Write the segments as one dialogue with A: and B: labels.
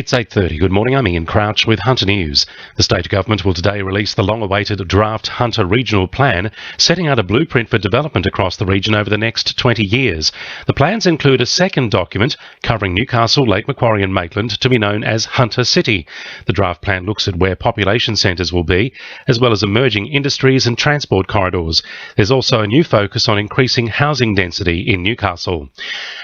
A: It's 8:30. Good morning, I'm Ian Crouch with Hunter News. The state government will today release the long-awaited draft Hunter Regional Plan, setting out a blueprint for development across the region over the next 20 years. The plans include a second document covering Newcastle, Lake Macquarie and Maitland to be known as Hunter City. The draft plan looks at where population centres will be, as well as emerging industries and transport corridors. There's also a new focus on increasing housing density in Newcastle.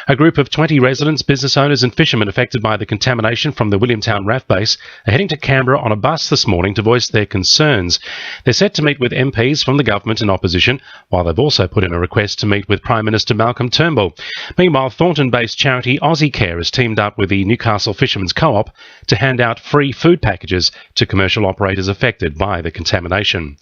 A: A group of 20 residents, business owners and fishermen affected by the contamination from the Williamtown RAF base are heading to Canberra on a bus this morning to voice their concerns. They're set to meet with MPs from the government and opposition, while they've also put in a request to meet with Prime Minister Malcolm Turnbull. Meanwhile, Thornton-based charity Aussie Care has teamed up with the Newcastle Fishermen's Co-op to hand out free food packages to commercial operators affected by the contamination.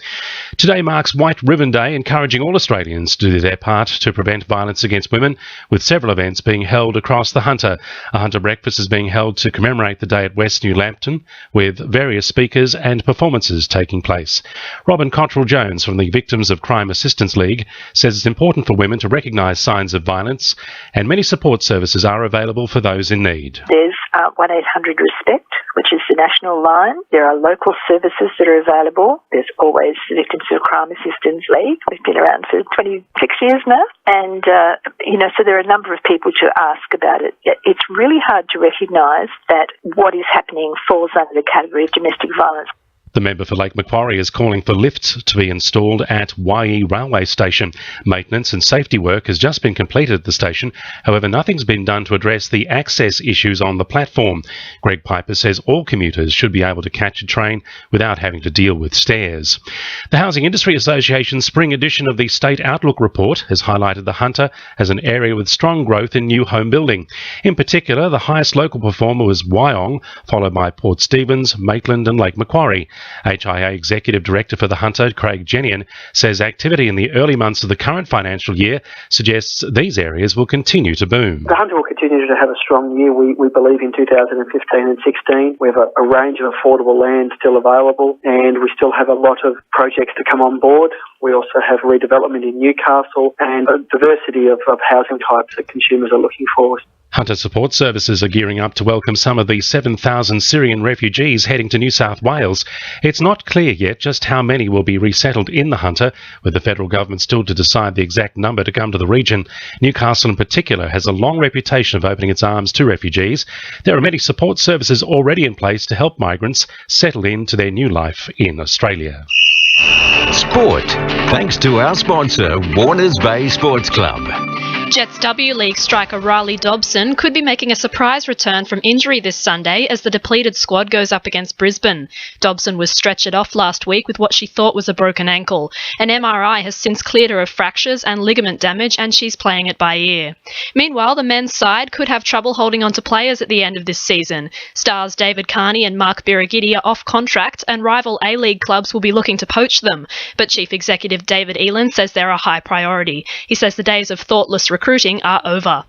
A: Today marks White Ribbon Day, encouraging all Australians to do their part to prevent violence against women, with several events being held across the Hunter. A Hunter breakfast is being held to commemorate the day at West New Lambton, with various speakers and performances taking place. Robin Cottrell-Jones from the Victims of Crime Assistance League says it's important for women to recognise signs of violence, and many support services are available for those in need.
B: There's 1-800-RESPECT, which is the national line. There are local services that are available. There's always the Victims of Crime Assistance League. We've been around for 26 years now. And, so there are a number of people to ask about it. It's really hard to recognise that what is happening falls under the category of domestic violence.
A: The member for Lake Macquarie is calling for lifts to be installed at YE Railway Station. Maintenance and safety work has just been completed at the station. However, nothing's been done to address the access issues on the platform. Greg Piper says all commuters should be able to catch a train without having to deal with stairs. The Housing Industry Association's spring edition of the State Outlook Report has highlighted the Hunter as an area with strong growth in new home building. In particular, the highest local performer was Wyong, followed by Port Stephens, Maitland and Lake Macquarie. HIA Executive Director for the Hunter, Craig Jenian, says activity in the early months of the current financial year suggests these areas will continue to boom.
C: The Hunter will continue to have a strong year. We believe in 2015 and 16. We have a range of affordable land still available, and we still have a lot of projects to come on board. We also have redevelopment in Newcastle and a diversity of housing types that consumers are looking for.
A: Hunter Support Services are gearing up to welcome some of the 7,000 Syrian refugees heading to New South Wales. It's not clear yet just how many will be resettled in the Hunter, with the federal government still to decide the exact number to come to the region. Newcastle in particular has a long reputation of opening its arms to refugees. There are many support services already in place to help migrants settle into their new life in Australia.
D: Sport, thanks to our sponsor, Warners Bay Sports Club.
E: Jets W League striker Riley Dobson could be making a surprise return from injury this Sunday as the depleted squad goes up against Brisbane. Dobson was stretchered off last week with what she thought was a broken ankle. An MRI has since cleared her of fractures and ligament damage, and she's playing it by ear. Meanwhile, the men's side could have trouble holding on to players at the end of this season. Stars David Carney and Mark Birigidi are off contract, and rival A-League clubs will be looking to poach them. But Chief Executive David Eland says they're a high priority. He says the days of thoughtless recruiting are over.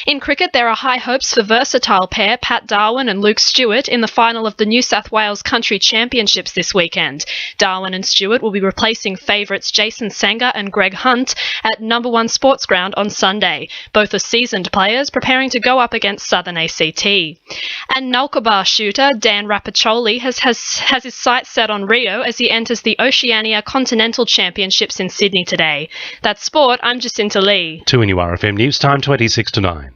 E: In cricket, there are high hopes for versatile pair Pat Darwin and Luke Stewart in the final of the New South Wales Country Championships this weekend. Darwin and Stewart will be replacing favourites Jason Sanger and Greg Hunt at No. 1 Sports Ground on Sunday. Both are seasoned players preparing to go up against Southern ACT. And Nulkabar shooter Dan Rapaccioli has his sights set on Rio as he enters the Oceania Continental Championships in Sydney today. That's sport. I'm Jacinta Lee.
A: 2 NURFM News Time 26 to 9.